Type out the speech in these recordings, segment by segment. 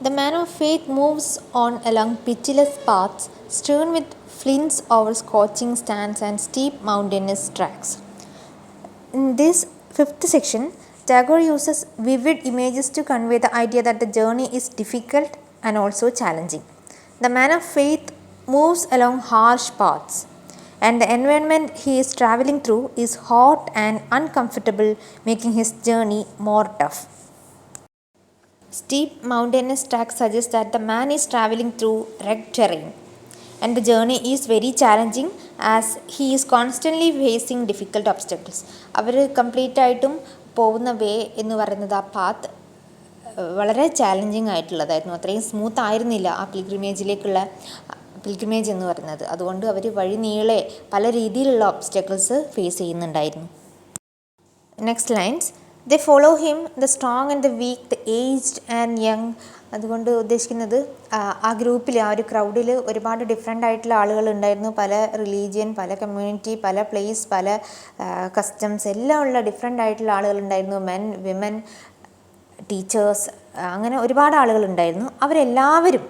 The man of faith moves on along pitiless paths strewn with flints over scorching sands and steep mountainous tracks. In this fifth section, Tagore uses vivid images to convey the idea that the journey is difficult and also challenging. The man of faith moves along harsh paths, and the environment he is traveling through is hot and uncomfortable, making his journey more tough. Steep mountainous tracks suggest that the man is traveling through rugged terrain, and the journey is very challenging as he is constantly facing difficult obstacles. Our complete ആയിട്ടും പോകുന്ന വേ എന്ന് പറയുന്നത് ആ path വളരെ challenging ആയിട്ടുള്ളതായിരുന്നു. അത്രയും smooth ആയിരുന്നില്ല ആ pilgrimage എന്ന് പറയുന്നത്. അതുകൊണ്ട് അവർ വഴി നീളെ പല രീതിയിലുള്ള ഒബ്സ്റ്റക്കിൾസ് ഫേസ് ചെയ്യുന്നുണ്ടായിരുന്നു. Next lines, they follow him the strong and the weak, the aged and young. അതുകൊണ്ട് ഉദ്ദേശിക്കുന്നത് ആ ഗ്രൂപ്പിൽ, ആ ഒരു ക്രൗഡിൽ ഒരുപാട് ഡിഫറെൻ്റ് ആയിട്ടുള്ള ആളുകൾ ഉണ്ടായിരുന്നു. പല റിലീജിയൻ, പല കമ്മ്യൂണിറ്റി, പല പ്ലേസ്, പല കസ്റ്റംസ് എല്ലാം ഉള്ള ഡിഫറെൻ്റ് ആയിട്ടുള്ള ആളുകളുണ്ടായിരുന്നു. മെൻ, വിമൻ, ടീച്ചേഴ്സ്, അങ്ങനെ ഒരുപാട് ആളുകളുണ്ടായിരുന്നു. അവരെല്ലാവരും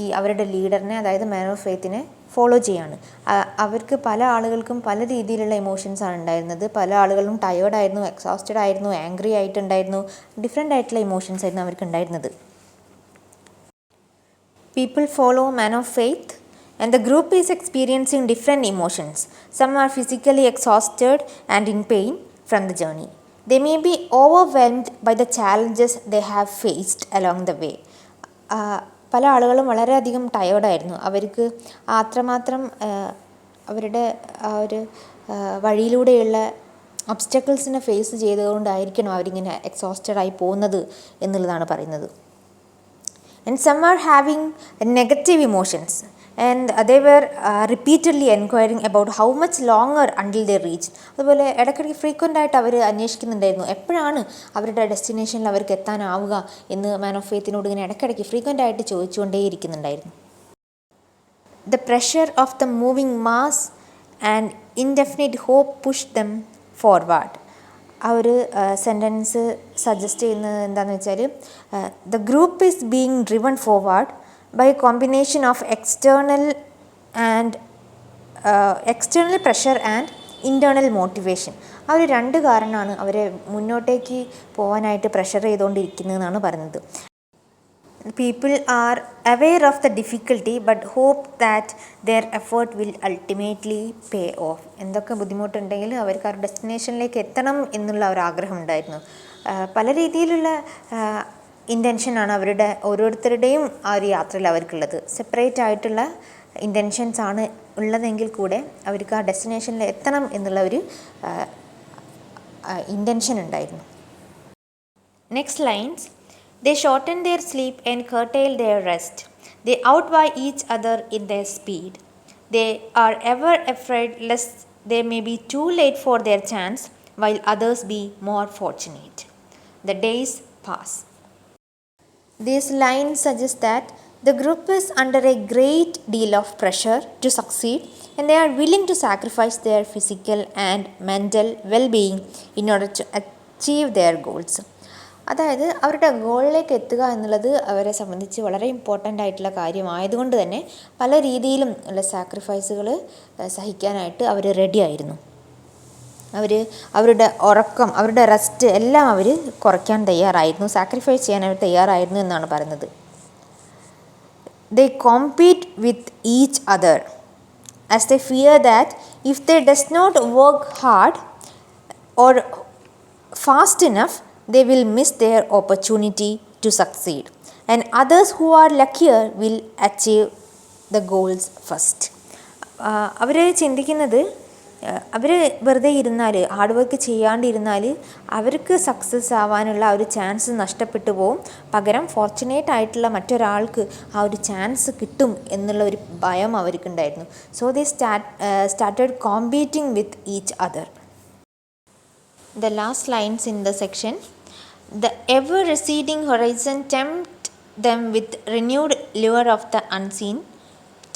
ഈ അവരുടെ ലീഡറിനെ, അതായത് മാൻ ഓഫ് ഫെയ്ത്തിനെ ഫോളോ ചെയ്യാണ്. അവർക്ക് പല ആളുകൾക്കും പല രീതിയിലുള്ള ഇമോഷൻസാണ് ഉണ്ടായിരുന്നത്. പല ആളുകളും ടയേർഡായിരുന്നു, എക്സോസ്റ്റഡ് ആയിരുന്നു, ആംഗ്രി ആയിട്ടുണ്ടായിരുന്നു, ഡിഫറെൻ്റ് ആയിട്ടുള്ള ഇമോഷൻസ് ആയിരുന്നു അവർക്ക് ഉണ്ടായിരുന്നത്. People follow man of faith and the group is experiencing different emotions. Some are physically exhausted and in pain from the journey. They may be overwhelmed by the challenges they have faced along the way. പല ആളുകളും വളരെയധികം ടയേർഡായിരുന്നു. അവർക്ക് അത്രമാത്രം അവരുടെ ആ ഒരു വഴിയിലൂടെയുള്ള ഒബ്സ്റ്റക്കിൾസിനെ face ചെയ്തുകൊണ്ടായിരിക്കണം അവരിങ്ങനെ exhausted ആയി പോകുന്നത് എന്നുള്ളതാണ് പറയുന്നത്. And some are having negative emotions and they were repeatedly inquiring about how much longer until they reach. അതുപോലെ ഇടയ്ക്കിടയ്ക്ക് ഫ്രീക്വൻ്റ് ആയിട്ട് അവർ അന്വേഷിക്കുന്നുണ്ടായിരുന്നു എപ്പോഴാണ് അവരുടെ ഡെസ്റ്റിനേഷനിൽ അവർക്ക് എത്താനാവുക എന്ന് മാൻ ഓഫ് ഫെയ്ത്തിനോട് ഇങ്ങനെ ഇടയ്ക്കിടയ്ക്ക് ഫ്രീക്വൻ്റ് ആയിട്ട് ചോദിച്ചുകൊണ്ടേയിരിക്കുന്നുണ്ടായിരുന്നു. The pressure of the moving mass and indefinite hope pushed them forward. ആ ഒരു സെൻറ്റൻസ് സജസ്റ്റ് ചെയ്യുന്നത് എന്താണെന്ന് വെച്ചാൽ, the group is being driven forward by combination of external pressure and internal motivation. ആ ഒരു രണ്ട് കാരണമാണ് അവരെ മുന്നോട്ടേക്ക് പോകാനായിട്ട് പ്രഷർ ചെയ്തുകൊണ്ടിരിക്കുന്നതെന്നാണ് പറയുന്നത്. People are aware of the difficulty but hope that their effort will ultimately pay off. എന്തൊക്കെ ബുദ്ധിമുട്ടുണ്ടെങ്കിലും അവർക്ക് ആ ഡെസ്റ്റിനേഷനിലേക്ക് എത്തണം എന്നുള്ള ഒരു ആഗ്രഹം ഉണ്ടായിരുന്നു. പല രീതിയിലുള്ള ഇൻറ്റൻഷനാണ് അവരുടെ ഓരോരുത്തരുടെയും ആ ഒരു യാത്രയിൽ അവർക്കുള്ളത്. സെപ്പറേറ്റ് ആയിട്ടുള്ള ഇൻറ്റൻഷൻസ് ആണ് ഉള്ളതെങ്കിൽ കൂടെ അവർക്ക് ആ ഡെസ്റ്റിനേഷനിൽ എത്തണം എന്നുള്ള ഒരു ഇൻറ്റൻഷൻ ഉണ്ടായിരുന്നു. Next lines, they shorten their sleep and curtail their rest. They outweigh each other in their speed. They are ever afraid lest they may be too late for their chance, while others be more fortunate. The days pass. These lines suggest that the group is under a great deal of pressure to succeed, and they are willing to sacrifice their physical and mental well-being in order to achieve their goals. അതായത് അവരുടെ ഗോളിലേക്ക് എത്തുക എന്നുള്ളത് അവരെ സംബന്ധിച്ച് വളരെ important ആയിട്ടുള്ള കാര്യമായതുകൊണ്ട് തന്നെ പല രീതിയിലും ഉള്ള സാക്രിഫൈസുകൾ സഹിക്കാനായിട്ട് അവർ റെഡി ആയിരുന്നു. അവരുടെ ഉറക്കം, അവരുടെ റെസ്റ്റ് എല്ലാം അവർ കുറയ്ക്കാൻ തയ്യാറായിരുന്നു, സാക്രിഫൈസ് ചെയ്യാൻ അവർ തയ്യാറായിരുന്നു എന്നാണ് പറയുന്നത്. They compete with each other as they fear that if they does not work hard or fast enough, they will miss their opportunity to succeed, and others who are luckier will achieve the goals first. അവർ ചിന്തിക്കുന്നത്, അവർ വെറുതെ ഇരുന്നാൽ, hard work ചെയ്യാണ്ടിരുന്നാൽ അവർക്ക് success ആവാനുള്ള ഒരു chance നഷ്ടപ്പെട്ടു പോവും. പകരം fortunate ആയിട്ടുള്ള മറ്റൊരാൾക്ക് ആ ഒരു ചാൻസ് കിട്ടും എന്നുള്ള ഒരു ഭയം അവർക്കുണ്ടായിരുന്നു. So they started competing with each other. The last lines in the section, the ever receding horizon tempt them with renewed lure of the unseen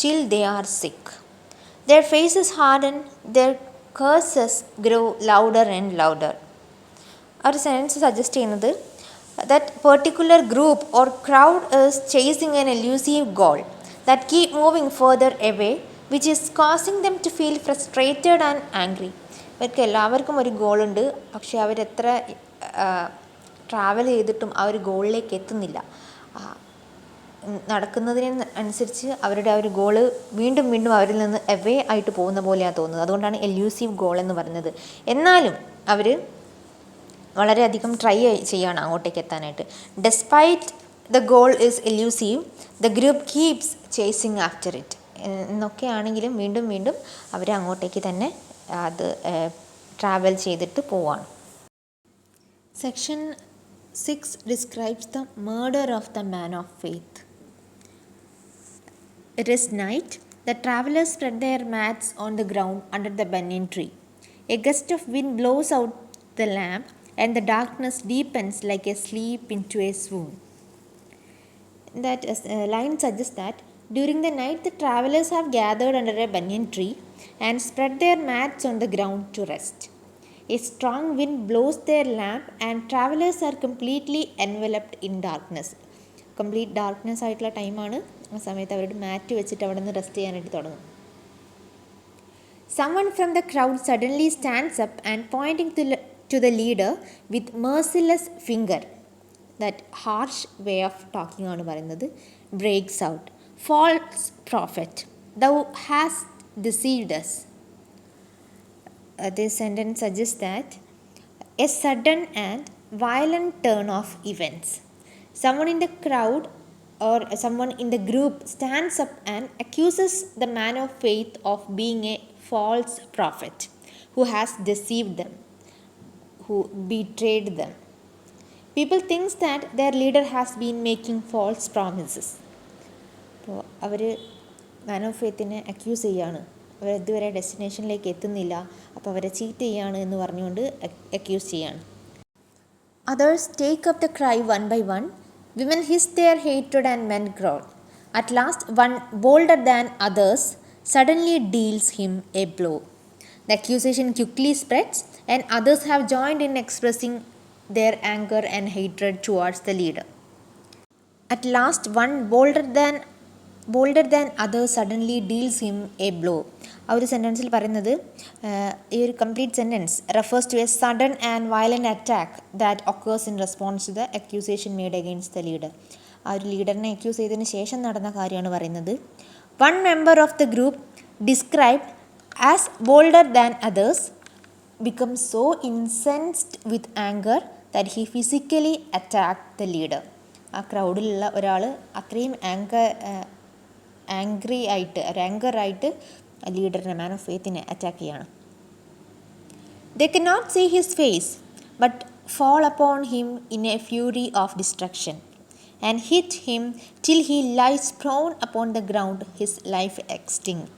till they are sick. Their faces harden, their curses grow louder and louder. ആ ഒരു sense suggest ചെയ്യുന്നത്, that particular group or crowd is chasing an elusive goal that keep moving further away, which is causing them to feel frustrated and angry. ഇവർക്ക് എല്ലാവർക്കും ഒരു ഗോളുണ്ട്, പക്ഷേ അവരെത്ര travel ചെയ്തിട്ടും ആ ഒരു ഗോളിലേക്ക് എത്തുന്നില്ല. നടക്കുന്നതിന് അനുസരിച്ച് അവരുടെ ആ ഒരു ഗോള് വീണ്ടും വീണ്ടും അവരിൽ നിന്ന് എവേ ആയിട്ട് പോകുന്ന പോലെയാണ് തോന്നുന്നത്. അതുകൊണ്ടാണ് എല്യൂസീവ് ഗോൾ എന്ന് പറയുന്നത്. എന്നാലും അവർ വളരെയധികം ട്രൈ ചെയ്യാണ് അങ്ങോട്ടേക്ക് എത്താനായിട്ട്. Despite the goal is elusive, the group keeps chasing after it എന്നൊക്കെ ആണെങ്കിലും വീണ്ടും വീണ്ടും അവർ അങ്ങോട്ടേക്ക് തന്നെ അത് ട്രാവൽ ചെയ്തിട്ട് പോവാണ്. Section 6 describes the murder of the man of faith. It is night. The travelers spread their mats on the ground under the banyan tree. A gust of wind blows out the lamp, and the darkness deepens like a sleep into a swoon. That line suggests that during the night the travelers have gathered under a banyan tree and spread their mats on the ground to rest. A strong wind blows their lamp and travelers are completely enveloped in darkness. Complete darkness ആയിട്ടുള്ള ടൈമാണ്. ആ സമയത്ത് അവരുടെ മാറ്റ് വെച്ചിട്ട് അവിടെ നിന്ന് rest ചെയ്യാനായിട്ട് തുടങ്ങും. Someone from the crowd suddenly stands up and pointing to the leader with merciless finger, that harsh way of talking ആണ് പറയുന്നത്, breaks out, false prophet, thou hast deceived us. This sentence suggests that a sudden and violent turn of events. Someone in the crowd or someone in the group stands up and accuses the man of faith of being a false prophet who has deceived them, who betrayed them. People think that their leader has been making false promises. അപ്പോൾ അവർ മാൻ of ഫെയ്ത്തിനെ accuse ചെയ്യാണ്. അവരിതുവരെ ഡെസ്റ്റിനേഷനിലേക്ക് എത്തുന്നില്ല, അപ്പോൾ അവരെ cheat ചെയ്യാണ് എന്ന് പറഞ്ഞുകൊണ്ട് accuse ചെയ്യാണ്. Others take up the cry one by one. Women hiss their hatred and men growl. At last, one bolder than others suddenly deals him a blow. The accusation quickly spreads, and others have joined in expressing their anger and hatred towards the leader. At last, one bolder than others suddenly deals him a blow. ആ ഒരു സെൻറ്റൻസിൽ പറയുന്നത്, ഈ ഒരു complete sentence refers to a sudden and violent attack that occurs in response to the accusation made against the leader. ആ ഒരു ലീഡറിനെ accuse ചെയ്തതിന് ശേഷം നടന്ന കാര്യമാണ് പറയുന്നത്. One member of the group described as bolder than others become so incensed with anger that he physically attack the leader. ആ ക്രൗഡിലുള്ള ഒരാൾ അത്രയും ആങ്കറായിട്ട് ലീഡറിനെ, മാൻ ഓഫ് ഫെയ്ത്തിനെ അറ്റാക്ക് ചെയ്യാണ്. They cannot see his face, but fall upon him in a fury of destruction and hit him till he lies prone upon the ground, his life extinct.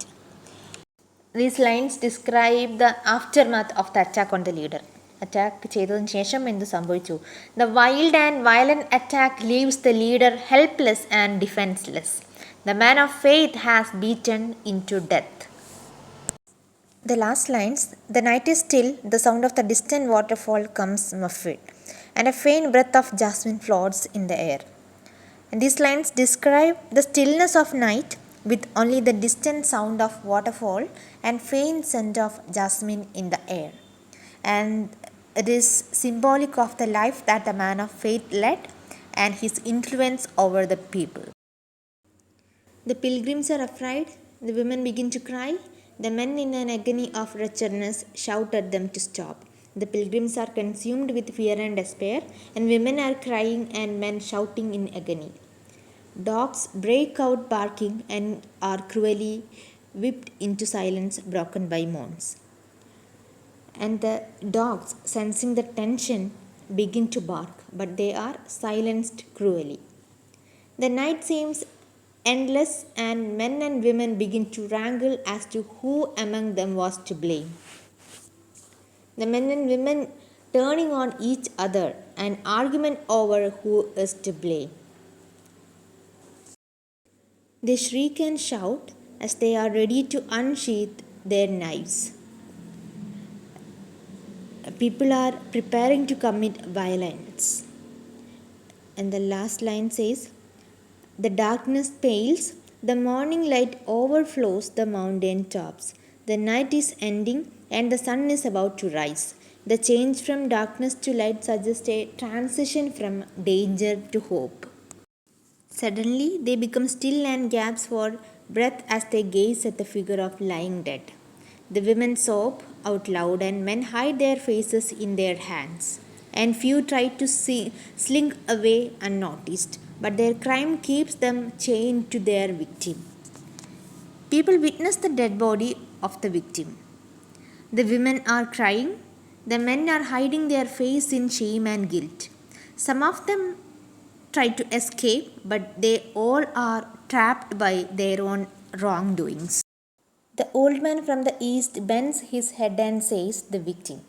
These lines describe the aftermath of the attack on the leader. Attack ചെയ്തതിന് ശേഷം എന്ത് സംഭവിച്ചു? The wild and violent attack leaves the leader helpless and defenseless. The man of faith has beaten into death. The last lines, the night is still, the sound of the distant waterfall comes muffled, and a faint breath of jasmine floats in the air. And these lines describe the stillness of night with only the distant sound of waterfall and faint scent of jasmine in the air. And it is symbolic of the life that the man of faith led and his influence over the people. The pilgrims are afraid, the women begin to cry. The men in an agony of wretchedness shout at them to stop. The pilgrims are consumed with fear and despair, and women are crying and men shouting in agony. Dogs break out barking and are cruelly whipped into silence broken by moans. And the dogs, sensing the tension, begin to bark, but they are silenced cruelly. The night seems endless, and men and women begin to wrangle as to who among them was to blame. The men and women turning on each other, an argument over who is to blame. They shriek and shout as they are ready to unsheath their knives. People are preparing to commit violence. And the last line says, the darkness pales, the morning light overflows the mountain tops. The night is ending and the sun is about to rise. The change from darkness to light suggests a transition from danger to hope. Suddenly, they become still and gasp for breath as they gaze at the figure of lying dead. The women sob out loud and men hide their faces in their hands. And few try to slink away unnoticed, but their crime keeps them chained to their victim. People witness the dead body of the victim. The women are crying, the men are hiding their face in shame and guilt. Some of them try to escape, but they all are trapped by their own wrongdoings. The old man from the east bends his head and says, the victim.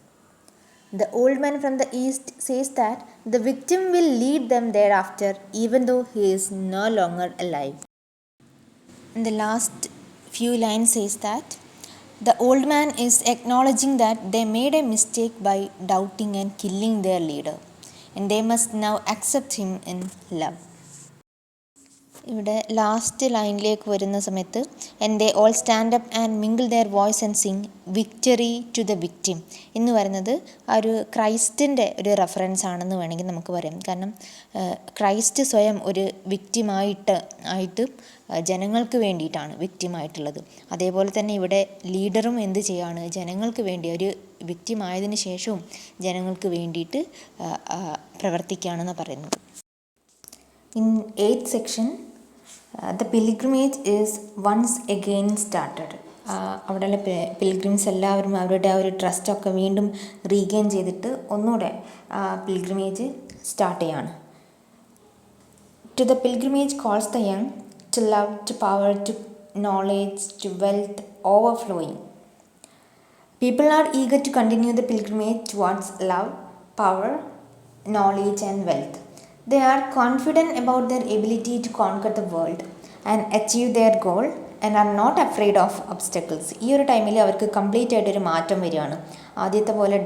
The old man from the east says that the victim will lead them thereafter, even though he is no longer alive. And the last few lines says that the old man is acknowledging that they made a mistake by doubting and killing their leader, and they must now accept him in love. ഇവിടെ last ലൈനിലേക്ക് വരുന്ന സമയത്ത് and they all stand up and mingle their voice and sing victory to the victim എന്ന് പറയുന്നത് ആ ഒരു ക്രൈസ്റ്റിൻ്റെ ഒരു reference ആണെന്ന് വേണമെങ്കിൽ നമുക്ക് പറയാം. കാരണം ക്രൈസ്റ്റ് സ്വയം ഒരു വിക്ടിമായിട്ട് ജനങ്ങൾക്ക് വേണ്ടിയിട്ടാണ് വിക്ടിമായിട്ടുള്ളത്. അതേപോലെ തന്നെ ഇവിടെ ലീഡറും എന്ത് ചെയ്യാണ്, ജനങ്ങൾക്ക് വേണ്ടി ഒരു വിക്ടിമായതിനു ശേഷവും ജനങ്ങൾക്ക് വേണ്ടിയിട്ട് പ്രവർത്തിക്കുകയാണെന്ന് പറയുന്നത്. In 8th section, the pilgrimage is once again started. അവിടെയുള്ള പിൽഗ്രിംസ് എല്ലാവരും അവരുടെ ആ ഒരു ട്രസ്റ്റൊക്കെ വീണ്ടും റീഗെയിൻ ചെയ്തിട്ട് ഒന്നുകൂടെ പിൽഗ്രിമേജ് സ്റ്റാർട്ട് ചെയ്യാണ്. To the pilgrimage calls the young, to love, to power, to knowledge, to wealth overflowing. People are eager to continue the pilgrimage towards love, power, knowledge and wealth. They are confident about their ability to conquer the world and achieve their goal and are not afraid of obstacles. ഈ ഒരു ടൈമിൽ അവർക്ക് complete ആയിട്ടൊരു മാറ്റം വരികയാണ്. ആദ്യത്തെ പോലെ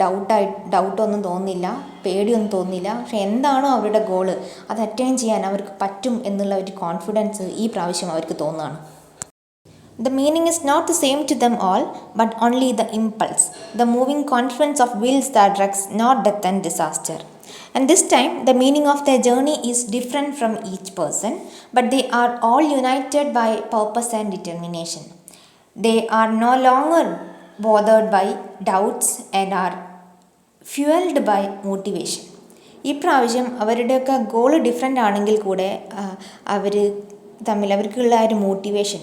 ഡൗട്ടൊന്നും തോന്നില്ല, പേടിയൊന്നും തോന്നില്ല. പക്ഷെ എന്താണോ അവരുടെ ഗോള് അത് അറ്റൈൻ ചെയ്യാൻ അവർക്ക് പറ്റും എന്നുള്ള ഒരു കോൺഫിഡൻസ് ഈ പ്രാവശ്യം അവർക്ക് തോന്നുകയാണ്. The meaning is not the same to them all, but only the impulse, the moving confidence of wills that wrecks not death and disaster. And this time, the meaning of their journey is different from each person, but they are all united by purpose and determination. They are no longer bothered by doubts and are fueled by motivation. ഈ പ്രാവശ്യം അവരുടെയൊക്കെ goal different ആണെങ്കിൽ കൂടെ അവർക്കുള്ള ഒരു motivation,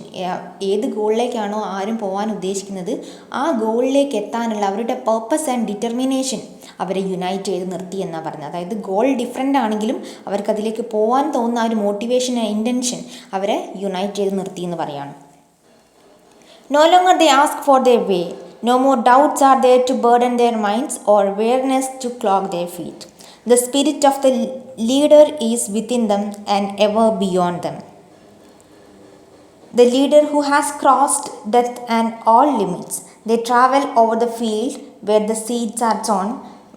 ഏത് ഗോളിലേക്കാണോ ആരും പോകാൻ ഉദ്ദേശിക്കുന്നത് ആ ഗോളിലേക്ക് എത്താനുള്ള അവരുടെ പർപ്പസ് ആൻഡ് ഡിറ്റർമിനേഷൻ അവരെ യുണൈറ്റ് ചെയ്ത് നിർത്തി എന്നാണ് പറഞ്ഞത്. അതായത് ഗോൾ ഡിഫറെൻ്റ് ആണെങ്കിലും അവർക്കതിലേക്ക് പോകാൻ തോന്നുന്ന ആ ഒരു മോട്ടിവേഷൻ ആൻഡ് ഇൻറ്റൻഷൻ അവരെ യുണൈറ്റ് ചെയ്ത് നിർത്തി എന്ന് പറയാണ്. No longer they ask for their way. No more doubts are there to burden their minds or weariness to clog their feet. The spirit of the leader is within them and ever beyond them. The leader who has crossed death and all limits. They travel over the field where the seeds are sown,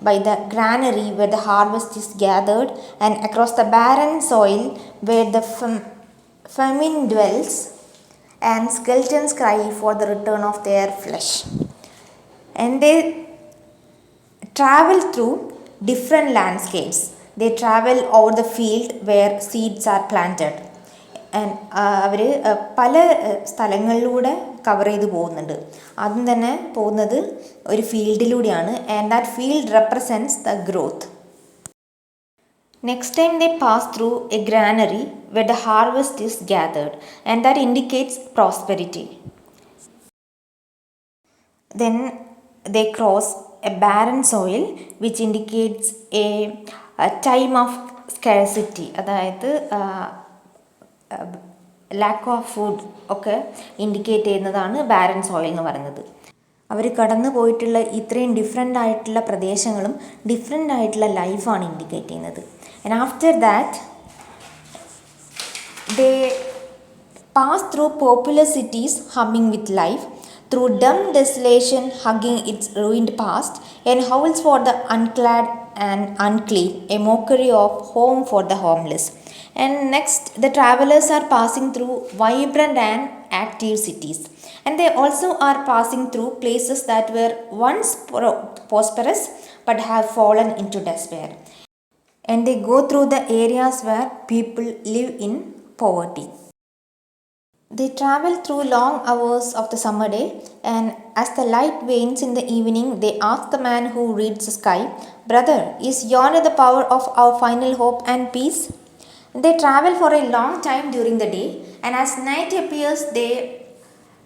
by the granary where the harvest is gathered, and across the barren soil where the famine dwells, and skeletons cry for the return of their flesh. And they travel through different landscapes. They travel over the field where seeds are planted. And അവർ പല സ്ഥലങ്ങളിലൂടെ cover ചെയ്ത് പോകുന്നുണ്ട്. ആദ്യം തന്നെ പോകുന്നത് ഒരു ഫീൽഡിലൂടെയാണ്. And that field represents the growth. Next time they pass through a granary where the harvest is gathered and that indicates prosperity. Then they cross a barren soil which indicates a time of scarcity. അതായത് lack of food ഒക്കെ indicate ചെയ്യുന്നതാണ് barren soil എന്ന് പറയുന്നത്. അവർ കടന്നു പോയിട്ടുള്ള ഇത്രയും different ആയിട്ടുള്ള പ്രദേശങ്ങളും ഡിഫറെൻ്റ് ആയിട്ടുള്ള ലൈഫാണ് ഇൻഡിക്കേറ്റ് ചെയ്യുന്നത്. And after that they pass through popular cities humming with life, through dumb desolation hugging its ruined past, and howls for the unclad and unclean, a mockery of home for the homeless. And next, the travelers are passing through vibrant and active cities, and they also are passing through places that were once prosperous but have fallen into despair, and they go through the areas where people live in poverty. They travel through long hours of the summer day, and as the light wanes in the evening, they ask the man who reads the sky, "Brother, is yonder the power of our final hope and peace?" They travel for a long time during the day, and as night appears, they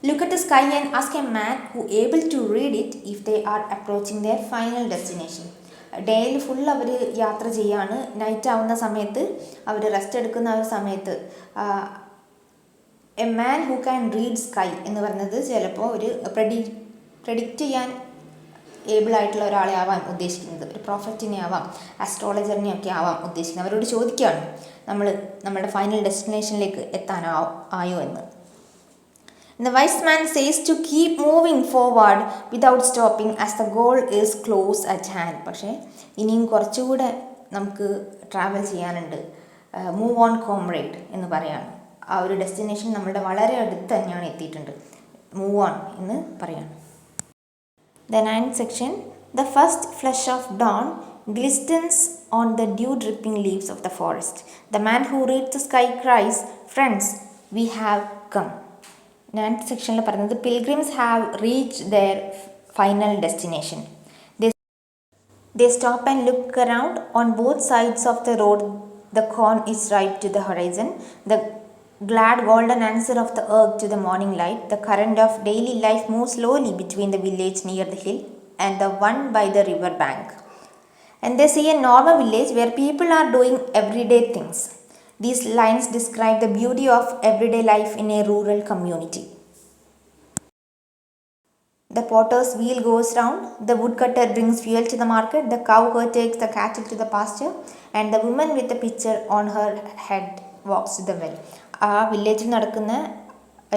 look at the sky and ask a man who able to read it if they are approaching their final destination. ഡേയിൽ full അവർ യാത്ര ചെയ്യാണ്. Night ആവുന്ന സമയത്ത് അവർ rest എടുക്കുന്ന ആ ഒരു സമയത്ത് a man who can read sky എന്ന് പറയുന്നത് ചിലപ്പോൾ ഒരു പ്രെഡിക്റ്റ് ചെയ്യാൻ ഏബിൾ ആയിട്ടുള്ള ഒരാളെ ആവാം ഉദ്ദേശിക്കുന്നത്, ഒരു പ്രൊഫറ്റിനെ ആവാം, ആസ്ട്രോളജറിനെ ഒക്കെ ആവാം ഉദ്ദേശിക്കുന്നത്. അവരോട് ചോദിക്കുകയാണ് നമ്മുടെ ഫൈനൽ ഡെസ്റ്റിനേഷനിലേക്ക് ആയോ എന്ന്. The wise man says to keep moving forward without stopping as the goal is close at hand. പക്ഷേ ഇനിയും കുറച്ചുകൂടെ നമുക്ക് ട്രാവൽ ചെയ്യാനുണ്ട്. മൂവ് ഓൺ കോംറേഡ് എന്ന് പറയാണ്. ആ ഒരു ഡെസ്റ്റിനേഷൻ നമ്മുടെ വളരെ അടുത്ത് തന്നെയാണ് എത്തിയിട്ടുണ്ട്. മൂവ് ഓൺ എന്ന് പറയാണ്. The ninth section, the first flush of dawn glistens on the dew-dripping leaves of the forest. The man who reads the sky cries, "Friends, we have come." ninth സെക്ഷനിൽ പറയുന്നത് pilgrims have reached their final destination. They stop and look around. On both sides of the road, the corn is ripe to the horizon. The glad golden answer of the earth to the morning light. The current of daily life moves slowly between the village near the hill and the one by the river bank. And they see a normal village where people are doing everyday things. These lines describe the beauty of everyday life in a rural community. The potter's wheel goes round, the woodcutter brings fuel to the market, the cowherd takes the cattle to the pasture, and the woman with the pitcher on her head walks to the well. ആ വില്ലേജിൽ നടക്കുന്ന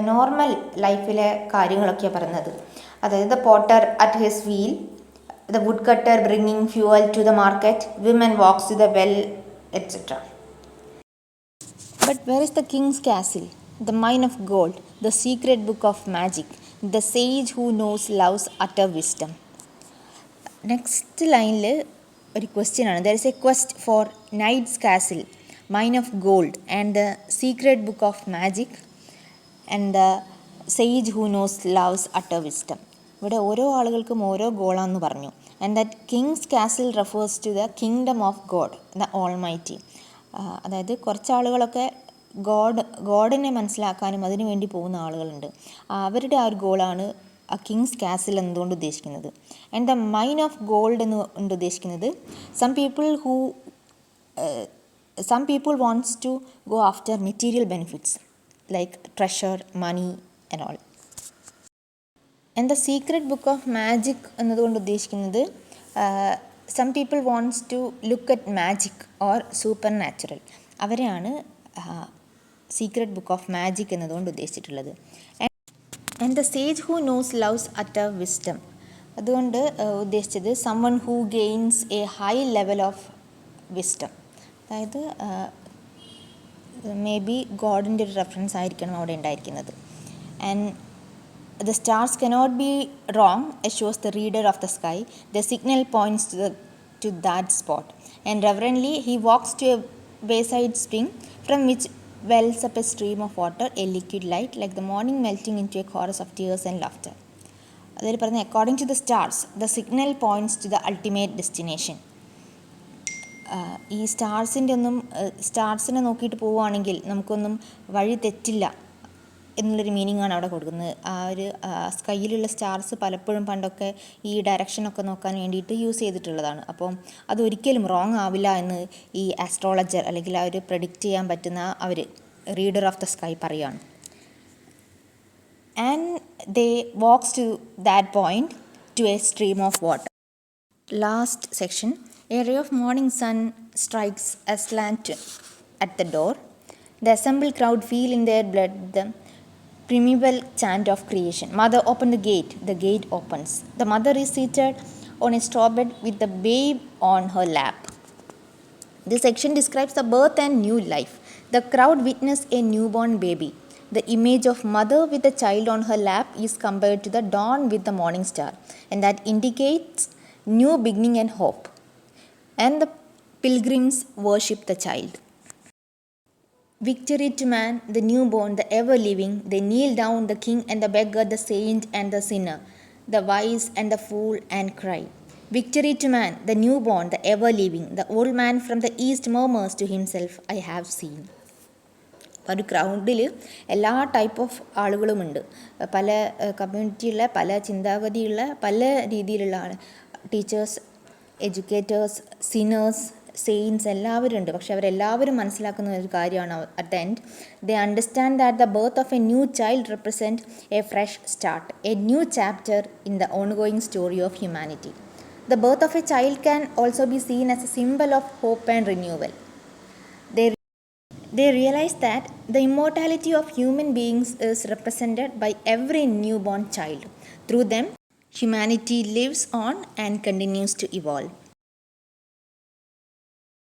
normal ലൈഫിലെ കാര്യങ്ങളൊക്കെയാണ് പറയുന്നത്. അതായത് the potter at his wheel, the woodcutter bringing fuel to the market, women walks to the well, etcetera. But where is the king's castle, the mine of gold, the secret book of magic, the sage who knows love's utter wisdom? Next ലൈനിൽ ഒരു question ആണ്. There is a quest for knights castle, mine of gold, and the secret book of magic, and the sage who knows love's utter wisdom. ഇവിടെ ഓരോ ആളുകൾക്കും ഓരോ ഗോളാണെന്ന് പറഞ്ഞു. And that kings castle refers to the kingdom of God, the almighty. അതായത് കുറച്ച് ആളുകളൊക്കെ ഗോഡിനെ മനസ്സിലാക്കാനും അതിനു വേണ്ടി പോകുന്ന ആളുകളുണ്ട്. അവരുടെ ആ ഒരു ഗോളാണ് ആ കിങ്സ് കാസിൽ എന്നതുകൊണ്ട് ഉദ്ദേശിക്കുന്നത്. And the mine of gold എന്നുകൊണ്ട് ഉദ്ദേശിക്കുന്നത് some people wants to go after material benefits like treasure, money and all. And the secret book of magic എന്നതുകൊണ്ട് ഉദ്ദേശിക്കുന്നത് some people wants to look at magic or supernatural. അവരെയാണ് secret book of magic എന്നതുകൊണ്ട് ഉദ്ദേശിച്ചിട്ടുള്ളത്. And the sage who knows loves utter wisdom, അതുകൊണ്ട് ഉദ്ദേശിച്ചത് someone who gains a high level of wisdom. അതായത് may be ഗോഡിൻ്റെ ഒരു reference ആയിരിക്കണം അവിടെ ഉണ്ടായിരിക്കുന്നത്. And the stars cannot be wrong, assures the reader of the sky. The signal points to that spot. And reverently he walks to a wayside spring from which wells up a stream of water, a liquid light, like the morning melting into a chorus of tears and laughter. അതിൽ പറഞ്ഞ according to the stars, the signal points to the ultimate destination. ഈ സ്റ്റാർസിനെ നോക്കിയിട്ട് പോവുകയാണെങ്കിൽ നമുക്കൊന്നും വഴി തെറ്റില്ല എന്നുള്ളൊരു മീനിങ്ങാണ് അവിടെ കൊടുക്കുന്നത്. ആ ഒരു സ്കൈയിലുള്ള സ്റ്റാർസ് പലപ്പോഴും പണ്ടൊക്കെ ഈ ഡയറക്ഷനൊക്കെ നോക്കാൻ വേണ്ടിയിട്ട് യൂസ് ചെയ്തിട്ടുള്ളതാണ്. അപ്പം അതൊരിക്കലും റോങ് ആവില്ല എന്ന് ഈ ആസ്ട്രോളജർ അല്ലെങ്കിൽ ആ ഒരു പ്രെഡിക്റ്റ് ചെയ്യാൻ പറ്റുന്ന അവർ റീഡർ ഓഫ് ദ സ്കൈ പറയുകയാണ്. And they walks to that point to a stream of water. Last section, a ray of morning sun strikes aslant at the door. The assembled crowd feel in their blood the primeval chant of creation. Mother, open the gate. The gate opens. The mother is seated on a straw bed with the babe on her lap. This section describes the birth and new life. The crowd witnessed a newborn baby. The image of mother with a child on her lap is compared to the dawn with the morning star, and that indicates new beginning and hope. And the pilgrims worship the child. Victory to man, the newborn, the ever living. They kneel down, the king and the beggar, the saint and the sinner, the wise and the fool, and cry. Victory to man, the newborn, the ever living. The old man from the east murmurs to himself, I have seen. അപ്പോൾ ഒരു ക്രൗഡിൽ എല്ലാ type of ആളുകളുമുണ്ട്. പല കമ്മ്യൂണിറ്റിയുള്ള, പല ചിന്താഗതിയുള്ള, പല രീതിയിലുള്ള ആൾ, teachers, educators, sinners, saints എല്ലാവരും ഉണ്ട്. പക്ഷെ അവരെല്ലാവരും മനസ്സിലാക്കുന്ന ഒരു കാര്യമാണ് at the end they understand that the birth of A new child represent A fresh start, A new chapter in the ongoing story of humanity. The birth of a child can also be seen as a symbol of hope and renewal. They realize that the immortality of human beings is represented by every newborn child. Through them, humanity lives on and continues to evolve.